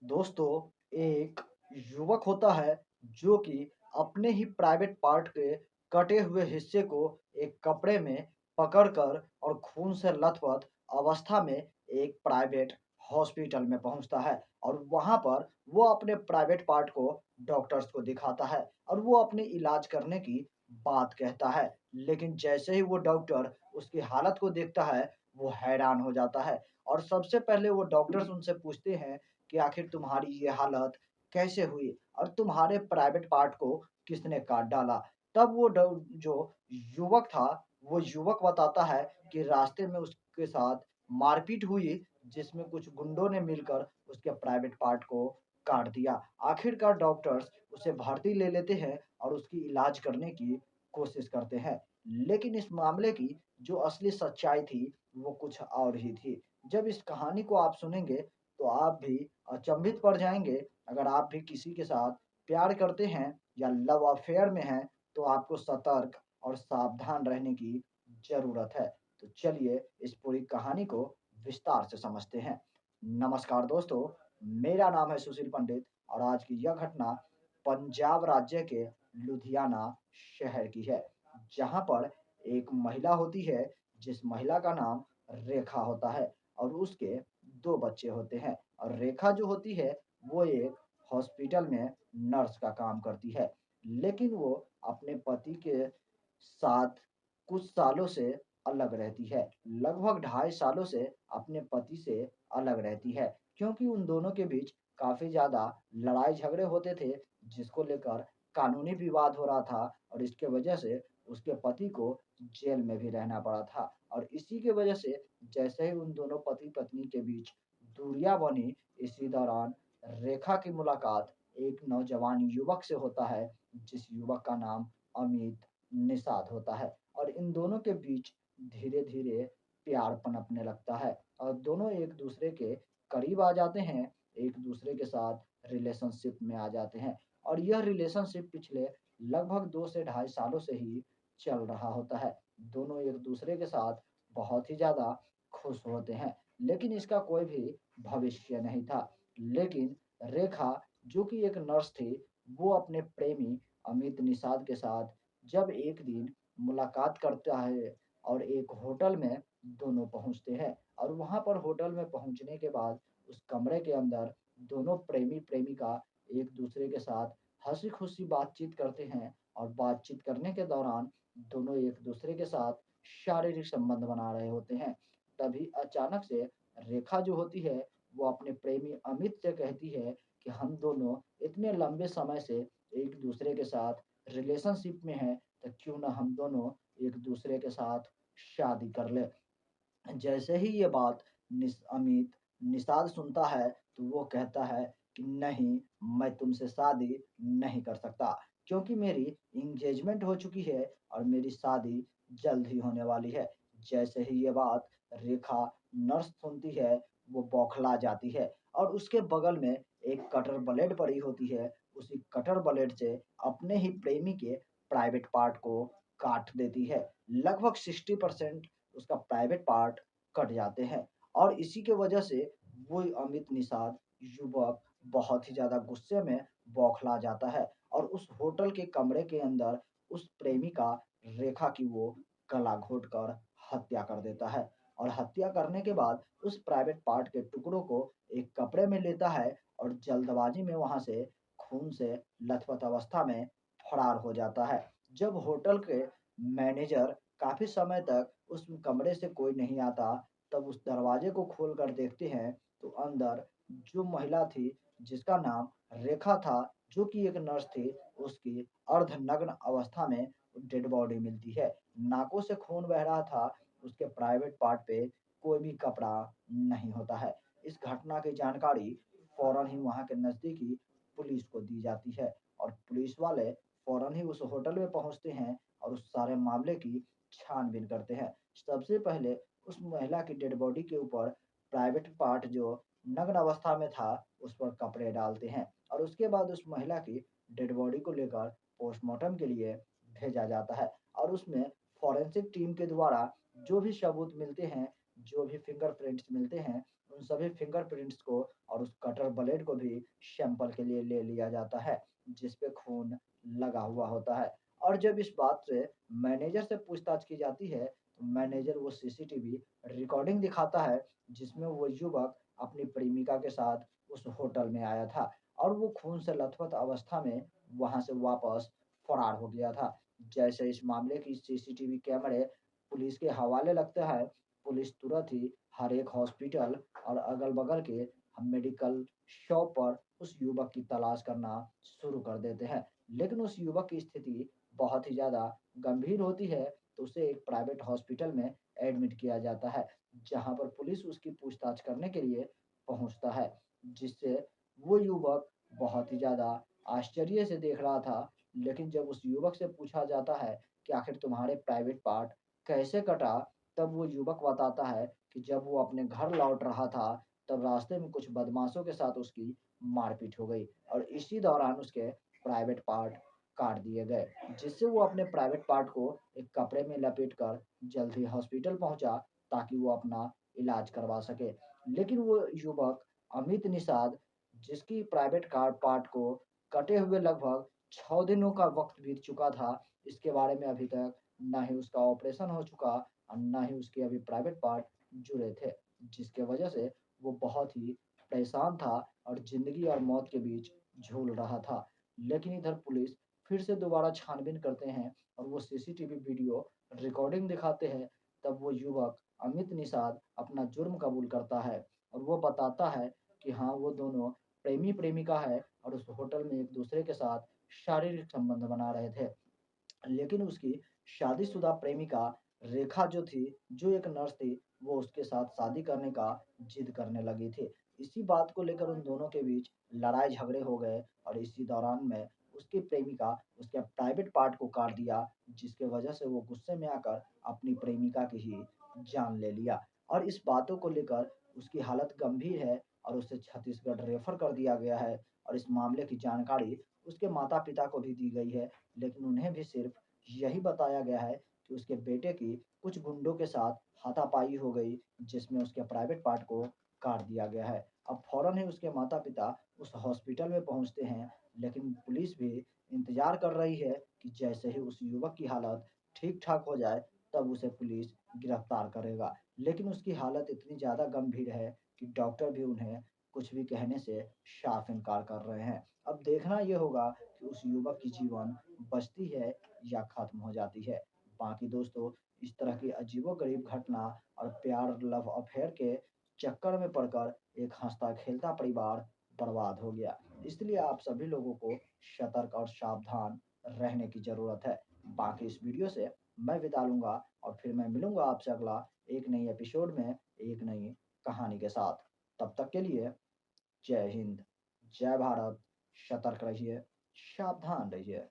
दोस्तों, एक युवक होता है जो कि अपने ही प्राइवेट पार्ट के कटे हुए हिस्से को एक कपड़े में पकड़कर और खून से लथपथ अवस्था में एक प्राइवेट हॉस्पिटल में पहुंचता है और वहां पर वो अपने प्राइवेट पार्ट को डॉक्टर्स को दिखाता है और वो अपनी इलाज करने की बात कहता है। लेकिन जैसे ही वो डॉक्टर उसकी हालत को देखता है, वो हैरान हो जाता है और सबसे पहले वो डॉक्टर्स उनसे पूछते हैं कि आखिर तुम्हारी ये हालत कैसे हुई और तुम्हारे प्राइवेट पार्ट को किसने काट डाला? तब वो जो युवक था, वो युवक बताता है कि रास्ते में उसके साथ मारपीट हुई, जिसमें कुछ गुंडों ने मिलकर उसके प्राइवेट पार्ट को काट दिया। आखिरकार डॉक्टर्स उसे भर्ती ले लेते हैं और उसकी इलाज करने की कोशिश करते हैं। लेकिन इस मामले की जो असली सच्चाई थी, वो कुछ और ही थी। जब इस कहानी को आप सुनेंगे, तो आप भी अचंभित पड़ जाएँगे। अगर आप भी किसी के साथ प्यार करते हैं या लव अफेयर में हैं, तो आपको सतर्क और सावधान रहने की ज़रूरत है। तो चलिए इस पूरी कहानी को विस्तार से समझते हैं। नमस्कार दोस्तों, मेरा नाम है सुशील पंडित और आज की यह घटना पंजाब राज्य के लुधियाना शहर की है, जहाँ पर एक महिला होती है, जिस महिला का नाम रेखा होता है और उसके 2 बच्चे होते हैं और रेखा जो होती है, वो एक हॉस्पिटल में नर्स का काम करती है। लेकिन वो अपने पति के साथ कुछ सालों से अलग रहती है। लगभग ढाई सालों से अपने पति से अलग रहती है, क्योंकि उन दोनों के बीच काफ़ी ज़्यादा लड़ाई-झगड़े होते थे, जिसको लेकर कानूनी विवाद हो रहा था और इसके वजह से उसके पति को जेल में भी रहना पड़ा था। और इसी की वजह से जैसे ही उन दोनों पति-पत्नी के बीच दूरियां बनी, इसी दौरान रेखा की मुलाकात एक नौजवान युवक से होता है, जिस युवक का नाम अमित निषाद होता है और इन दोनों के बीच धीरे-धीरे प्यार पनपने लगता है और दोनों एक दूसरे के करीब आ जाते हैं, एक दूसरे के साथ रिलेशनशिप में आ जाते हैं और यह रिलेशनशिप पिछले लगभग 2 से ढाई सालों से ही चल रहा होता है। दोनों एक दूसरे के साथ बहुत ही ज़्यादा खुश होते हैं, लेकिन इसका कोई भी भविष्य नहीं था। लेकिन रेखा, जो कि एक नर्स थी, वो अपने प्रेमी अमित निषाद के साथ जब एक दिन मुलाकात करता है और एक होटल में दोनों पहुँचते हैं और वहाँ पर होटल में पहुँचने के बाद उस कमरे के अंदर दोनों प्रेमी-प्रेमिका एक दूसरे के साथ हँसी-खुशी बातचीत करते हैं और बातचीत करने के दौरान दोनों एक दूसरे के साथ शारीरिक संबंध बना रहे होते हैं। तभी अचानक से रेखा जो होती है, वो अपने प्रेमी अमित से कहती है कि हम दोनों इतने लंबे समय से एक दूसरे के साथ रिलेशनशिप में हैं, तो क्यों ना हम दोनों एक दूसरे के साथ शादी कर लें। जैसे ही ये बात अमित निषाद सुनता है, तो वो कहता है कि नहीं, मैं तुमसे शादी नहीं कर सकता, क्योंकि मेरी एंगेजमेंट हो चुकी है और मेरी शादी जल्द ही होने वाली है। जैसे ही ये बात रेखा नर्स सुनती है, वो बौखला जाती है और उसके बगल में एक कटर ब्लेड पड़ी होती है। उसी कटर ब्लेड से अपने ही प्रेमी के प्राइवेट पार्ट को काट देती है। लगभग 60% उसका प्राइवेट पार्ट कट जाते हैं और इसी के वजह से वो अमित निषाद युवक बहुत ही ज़्यादा गुस्से में बौखला जाता है और उस होटल के कमरे के अंदर उस प्रेमिका रेखा की वो गला घोंटकर हत्या कर देता है और हत्या करने के बाद उस प्राइवेट पार्ट के टुकड़ों को एक कपड़े में लेता है और जल्दबाजी में वहां से खून से लथपथ अवस्था में फरार हो जाता है। जब होटल के मैनेजर काफी समय तक उस कमरे से कोई नहीं आता, तब उस दरवाजे को खोलकर देखते हैं, तो अंदर जो महिला थी, जिसका नाम रेखा था, जो कि एक नर्स थी, उसकी अर्धनग्न अवस्था में डेड बॉडी मिलती है। नाकों से खून बह रहा था, उसके प्राइवेट पार्ट पे कोई भी कपड़ा नहीं होता है। इस घटना की जानकारी फौरन ही वहाँ के नज़दीकी पुलिस को दी जाती है और पुलिस वाले फौरन ही उस होटल में पहुँचते हैं और उस सारे मामले की छानबीन करते हैं। सबसे पहले उस महिला की डेड बॉडी के ऊपर प्राइवेट पार्ट जो नग्न अवस्था में था, उस पर कपड़े डालते हैं और उसके बाद उस महिला की डेड बॉडी को लेकर पोस्टमार्टम के लिए भेजा जाता है और उसमें फॉरेंसिक टीम के द्वारा जो भी सबूत मिलते हैं, जो भी फिंगरप्रिंट्स मिलते हैं, उन सभी फिंगरप्रिंट्स को और उस कटर ब्लेड को भी सैंपल के लिए ले लिया जाता है, जिस पे खून लगा हुआ होता है। और जब इस बात से मैनेजर से पूछताछ की जाती है, तो मैनेजर वो सीसीटीवी रिकॉर्डिंग दिखाता है, जिसमें वो युवक अपनी प्रेमिका के साथ उस होटल में आया था और वो खून से लथपथ अवस्था में वहाँ से वापस फरार हो गया था। जैसे इस मामले की सीसीटीवी कैमरे पुलिस के हवाले लगते हैं, पुलिस तुरंत ही हर एक हॉस्पिटल और अगल-बगल के मेडिकल शॉप पर उस युवक की तलाश करना शुरू कर देते हैं। लेकिन उस युवक की स्थिति बहुत ही ज़्यादा गंभीर होती है, तो उसे एक प्राइवेट हॉस्पिटल में एडमिट किया जाता है, जहाँ पर पुलिस उसकी पूछताछ करने के लिए पहुँचता है, जिससे वो युवक बहुत ही ज़्यादा आश्चर्य से देख रहा था। लेकिन जब उस युवक से पूछा जाता है कि आखिर तुम्हारे प्राइवेट पार्ट कैसे कटा? तब वो युवक बताता है कि जब वो अपने घर लौट रहा था, तब रास्ते में कुछ बदमाशों के साथ उसकी मारपीट हो गई और इसी दौरान उसके प्राइवेट पार्ट काट दिए गए, जिससे वो अपने प्राइवेट पार्ट को एक कपड़े में लपेटकर जल्द ही हॉस्पिटल पहुँचा ताकि वो अपना इलाज करवा सके। लेकिन वो युवक अमित निषाद, जिसकी प्राइवेट कार पार्ट को कटे हुए लगभग 6 दिनों का वक़्त बीत चुका था, इसके बारे में अभी तक ना ही उसका ऑपरेशन हो चुका और ना ही उसके अभी प्राइवेट पार्ट जुड़े थे, जिसके वजह से वो बहुत ही परेशान था और ज़िंदगी और मौत के बीच झूल रहा था। लेकिन इधर पुलिस फिर से दोबारा छानबीन करते हैं और वो सीसीटीवी वीडियो रिकॉर्डिंग दिखाते हैं, तब वो युवक अमित निषाद अपना जुर्म कबूल करता है और वो बताता है कि हाँ, वो दोनों प्रेमी-प्रेमिका है और उस होटल में एक-दूसरे के साथ शारीरिक संबंध बना रहे थे। लेकिन उसकी शादीशुदा प्रेमिका रेखा जो थी, जो एक नर्स थी, वो उसके साथ शादी करने का जिद करने लगी थी। इसी बात को लेकर उन दोनों के बीच लड़ाई-झगड़े हो गए और इसी दौरान में उसकी प्रेमिका उसके प्राइवेट पार्ट को काट दिया, जिसके वजह से वो गुस्से में आकर अपनी प्रेमिका की ही जान ले लिया। और इस बातों को लेकर उसकी हालत गंभीर है और उसे छत्तीसगढ़ रेफ़र कर दिया गया है और इस मामले की जानकारी उसके माता-पिता को भी दी गई है। लेकिन उन्हें भी सिर्फ यही बताया गया है कि उसके बेटे की कुछ गुंडों के साथ हाथापाई हो गई, जिसमें उसके प्राइवेट पार्ट को काट दिया गया है। अब फ़ौरन ही उसके माता-पिता उस हॉस्पिटल में पहुँचते हैं, लेकिन पुलिस भी इंतज़ार कर रही है कि जैसे ही उस युवक की हालत ठीक-ठाक हो जाए, तब उसे पुलिस गिरफ्तार करेगा। लेकिन उसकी हालत इतनी ज़्यादा गंभीर है कि डॉक्टर भी उन्हें कुछ भी कहने से साफ इनकार कर रहे हैं। अब देखना ये होगा कि उस युवक की जीवन बचती है या खत्म हो जाती है। बाकी दोस्तों, इस तरह की अजीबो-गरीब घटना और प्यार लव अफेयर के चक्कर में पड़कर एक हँसता-खेलता परिवार बर्बाद हो गया। इसलिए आप सभी लोगों को सतर्क और सावधान रहने की ज़रूरत है। बाकी इस वीडियो से मैं विदा लूँगा और फिर मैं मिलूँगा आपसे अगला एक नई एपिसोड में, एक नई कहानी के साथ। तब तक के लिए जय हिंद, जय भारत, सतर्क रहिए, सावधान रहिए।